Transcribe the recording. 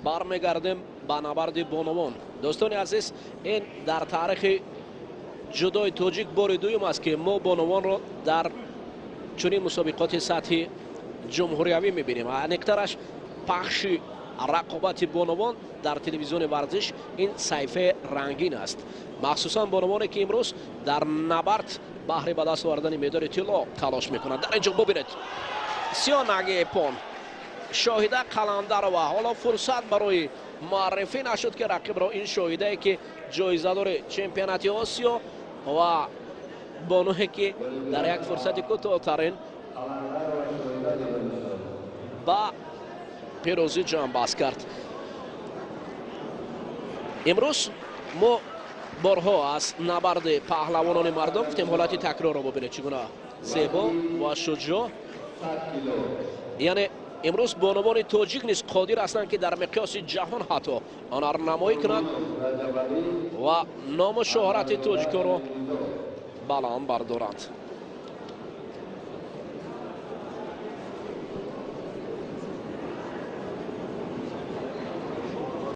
бармегардем ба набарди бонувон. дӯстони азиз, ин дар таърихи ҷудои тоҷик бори дуюм аст ки мо бонувонро дар чунин мусобиқоти сатҳи ҷумҳуриявӣ мебинем. аниқтараш пахши рақобати бонувон дар телевизиони варзиш ин сайфаи рангин аст. махсусан бонувоне ки имрӯз дар набард баҳри ба даст овардани медори тилло талош мекунад. дар инҷо бубинед сиёнаги пон шоҳида қаландарова. ҳоло фурсат барои муаррифӣ нашуд ки рақибро ин шоҳидае ки ҷоизадори чемпионати осиё ва бонуе ки дар як фурсати кӯтоҳтарин ба пирӯзӣ ҷамъбаст кард. имрӯз мо борҳо аз набарди паҳлавонони мардум гуфтем. ҳолати такрорро бубинед чӣ гуна зебо ва шуҷоъ. яъне имрӯз бонувони тоҷик низ қодир ҳастанд ки дар миқёси ҷаҳон ҳатто ҳунарнамоӣ кунанд ва ному шӯҳрати тоҷикоро баланд бардоранд.